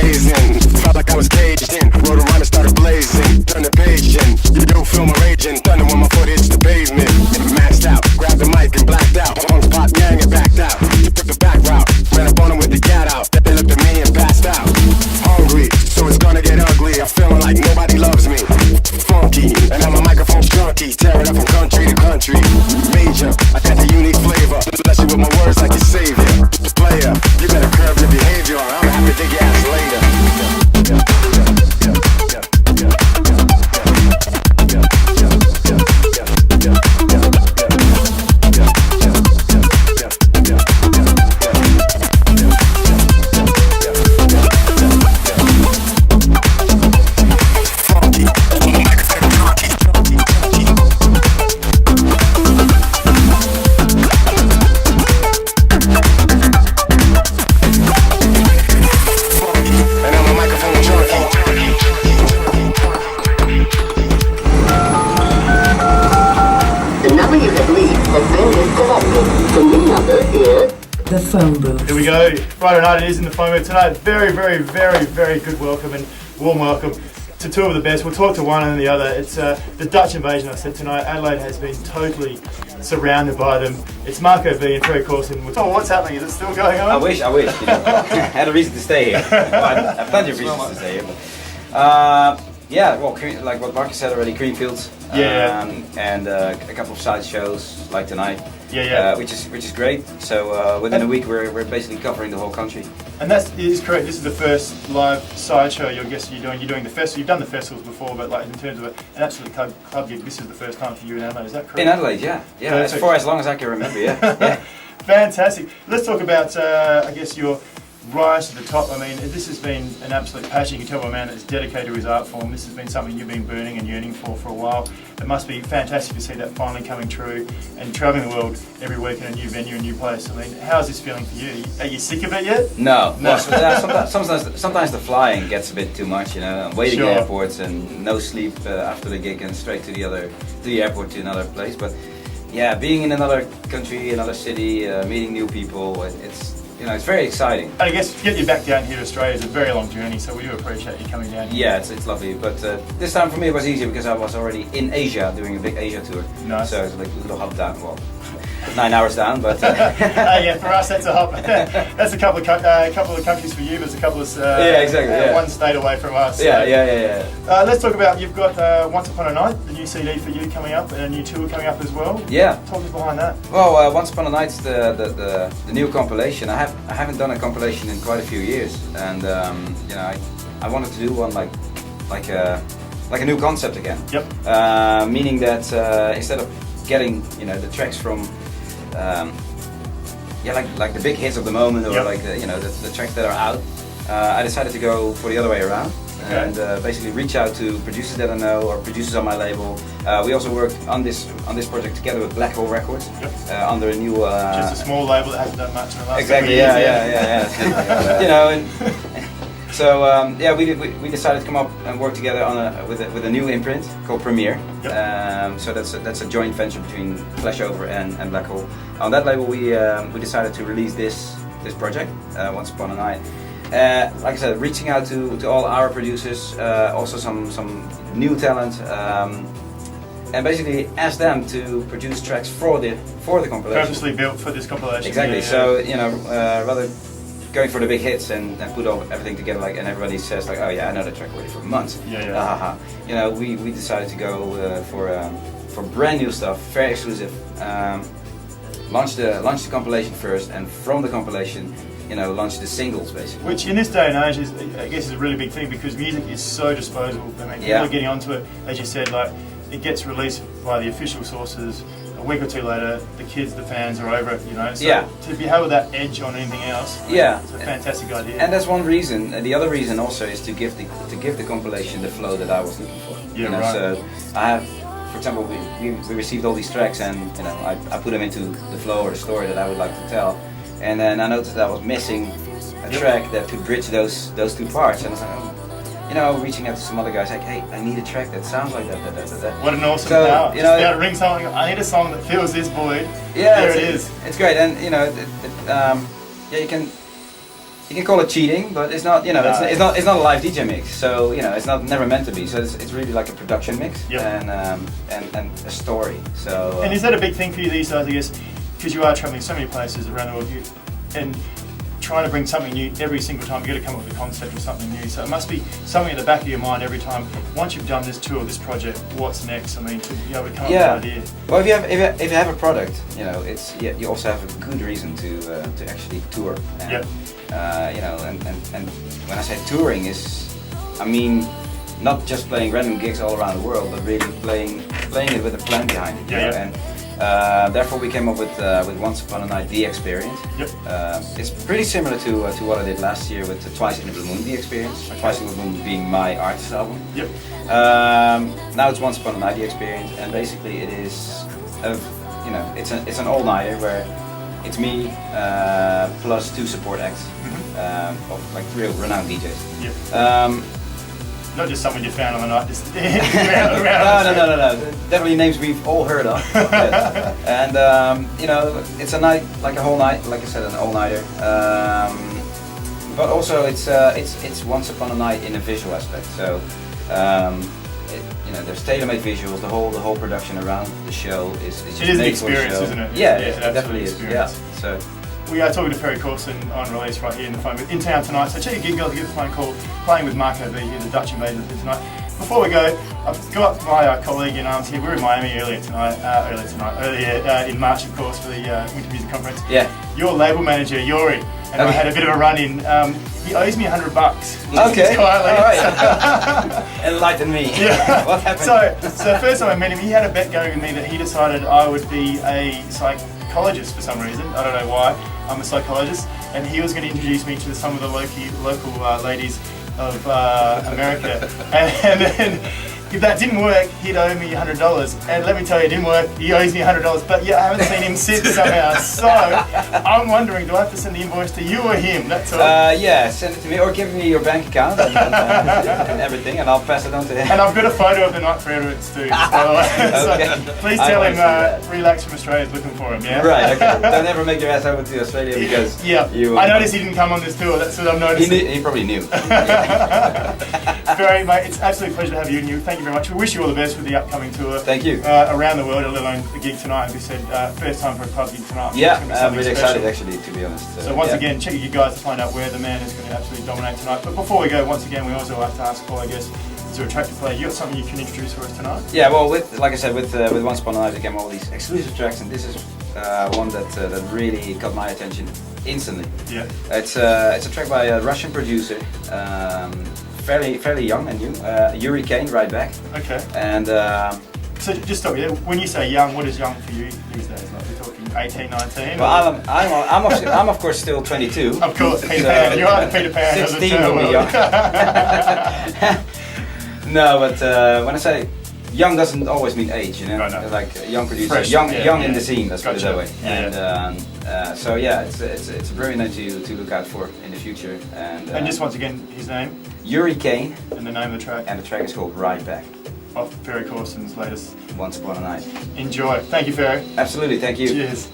amazing. Felt like I was caged in. Rode around and started blazing. Turn the page in. You do feel my raging. Thunder when my foot hits the pavement. Maxed out. Grabbed the mic and blacked out. Punk pop yang and backed out. Took the back route. Ran up on them with the gat out. They looked at me and passed out. Hungry, so it's gonna get ugly. I'm feeling like nobody loves me. Funky, and I'm a microphone junkie. Tear it up from country to country. Major, I got the unique flavor. Bless you with my words like your savior. Player, you better curb your behavior. I'm happy to dig your ass later. The phone booth. Here we go. Friday night it is in the phone booth tonight. Very, very, very, very good welcome and warm welcome to two of the best. We'll talk to one and the other. It's the Dutch invasion. I said tonight. Adelaide has been totally surrounded by them. It's HookerVJ and Ferry Corsten. Oh, what's happening? Is it still going on? I wish. You know, I had a reason to stay here. Well, I have plenty of reasons to stay here. But, yeah, well, like what Marcus said already, Creamfields. And a couple of side shows like tonight. Which is great. So within a week we're basically covering the whole country. And that is correct. This is the first live sideshow you're doing. You're doing the festival. You've done the festivals before, but like in terms of an absolute club gig, this is the first time for you in Adelaide. Is that correct? In Adelaide, yeah. It's for as long as I can remember. Yeah. Fantastic. Let's talk about I guess your rise to the top. I mean, this has been an absolute passion. You can tell by a man that's dedicated to his art form. This has been something you've been burning and yearning for a while. It must be fantastic to see that finally coming true and travelling the world every week in a new venue, a new place. I mean, how's this feeling for you? Are you sick of it yet? No. Well, sometimes the flying gets a bit too much, you know. I'm waiting at airports and no sleep after the gig and straight to the airport to another place. But yeah, being in another country, another city, meeting new people, it's very exciting. And I guess to get you back down here to Australia is a very long journey, so we do appreciate you coming down here. Yeah, it's lovely, but this time for me it was easier because I was already in Asia doing a big Asia tour. Nice. So it's like a little hop down, 9 hours down, but... yeah, for us that's a hop. That's a couple of countries for you, but it's a couple of... one state away from us. So. Yeah. Let's talk about, you've got Once Upon a Night, the new CD for you coming up, and a new tour coming up as well. Yeah. Talk us behind that. Well, Once Upon a Night's the new compilation. I haven't done a compilation in quite a few years, and I wanted to do one like a new concept again. Yep. Meaning that instead of getting the tracks from like the big hits of the moment, or the tracks that are out, I decided to go for the other way around. Okay. And basically reach out to producers that I know or producers on my label. We also worked on this project together with Black Hole Records. Yep. Under a new just a small label that hasn't done much in the last exactly years. Yeah. So we decided to come up and work together on with a new imprint called Premiere. Yep. So that's a joint venture between Flashover and Black Hole. On that label we decided to release this project, Once Upon a Night. Like I said, reaching out to all our producers, also some new talent, and basically ask them to produce tracks for the compilation. Purposely built for this compilation. Exactly. So rather going for the big hits and put everything together, and everybody says oh yeah, I know the track already for months. We decided to go for brand new stuff, very exclusive. Launch the compilation first, and from the compilation, launch the singles basically. Which in this day and age is a really big thing, because music is so disposable. I mean, people are getting onto it, as you said, it gets released by the official sources. A week or two later, the kids, the fans are over it, So to be able that edge on anything else, it's a fantastic idea. And that's one reason. And the other reason also is to give the compilation the flow that I was looking for. Yeah, right. So I have, for example, we received all these tracks, and I put them into the flow or the story that I would like to tell. And then I noticed that I was missing a track that could bridge those two parts. And I was like, reaching out to some other guys, like, hey, I need a track that sounds like that. What an awesome power. Just be able to ring something, I need a song that feels this void. Yeah, there it is. It's great, and you you can call it cheating, but it's not. You know, it's not a live DJ mix. So you know, it's not never meant to be. So it's really like a production mix and a story. So. And is that a big thing for you these days? I guess because you are traveling so many places around the world, and trying to bring something new every single time. You got to come up with a concept of something new. So it must be something in the back of your mind every time. Once you've done this tour, this project, what's next? I mean, to be able to come up with an idea. Well, if you have a product, you know, you also have a good reason to actually tour. And, you know, and when I say touring I mean not just playing random gigs all around the world, but really playing it with a plan behind it. And therefore, we came up with Once Upon a Night, The Experience. It's pretty similar to what I did last year with Twice in the Blue Moon, The Experience. Twice in the Blue Moon being my artist album. Now it's Once Upon a Night, The Experience, and basically it is, you know, it's an all-nighter where it's me plus 2 support acts of like real renowned DJs. Not just someone you found on the night, just No. Definitely names we've all heard of. And you know, it's a night, like a whole night, like I said, an all-nighter. But also it's Once Upon a Night in a visual aspect. So you know, there's tailor-made visuals. The whole production around the show is just it is an made for the experience, show. isn't it? Yeah, it definitely is. Yeah. So. We are talking to Ferry Corsten on release right here in the phone in town tonight. So check your gig, girls, give us a phone call. Playing with HookerVJs here, the Dutch invaders here tonight. Before we go, I've got my colleague in arms here. We were in Miami earlier in March, of course, for the Winter Music Conference. Yeah. Your label manager, Yuri, and I had a bit of a run-in. He owes me $100. Okay. All right. Enlighten me. Yeah. What happened? So first time I met him, he had a bet going with me that he decided I would be a psychologist for some reason. I don't know why. I'm a psychologist, and he was going to introduce me to some of the local ladies of America. And then if that didn't work, he'd owe me $100. And let me tell you, it didn't work. He owes me $100. But yeah, I haven't seen him since somehow. So I'm wondering, do I have to send the invoice to you or him? That's all. Yeah, send it to me, or give me your bank account and everything, and I'll pass it on to him. And I've got a photo of the night for evidence too, by the way. So please tell him Reelax from Australia is looking for him. Yeah. Right. Okay. Don't ever make your ass over to Australia because I noticed he didn't come on this tour. That's what I'm noticing. He probably knew. Ferry, mate, it's an absolute pleasure to have you, and thank you very much. We wish you all the best with the upcoming tour. Thank you. Around the world, let alone the gig tonight. As we said, first time for a club gig tonight. Yeah, I'm really excited actually, to be honest. So once again, check you guys to find out where the man is going to absolutely dominate tonight. But before we go, once again, we also like to ask Paul, I guess, to attract a player. You got something you can introduce for us tonight? Yeah, well, like I said, with Once Upon a Night, we came all these exclusive tracks, and this is one that really caught my attention instantly. Yeah. It's a track by a Russian producer. Fairly young and new, Yuri Kane, right back. Okay. And so just stop you there. When you say young, what is young for you these days? Like we're talking 18, 19? Well, I'm of course still 22. Of course, Peter Pan. You are the Peter Pan. 16 will be young. No, but when I say young doesn't always mean age, you know. No. Like young producer, fresh, young in the scene. Let's put it that way. Yeah. And so yeah, it's a brilliant name to look out for in the future. And just once again, his name? Yuri Kane. And the name of the track? And the track is called Right Back. Off Ferry Corsten's latest Once Upon a Night. Enjoy. Thank you, Ferry. Absolutely, thank you. Cheers.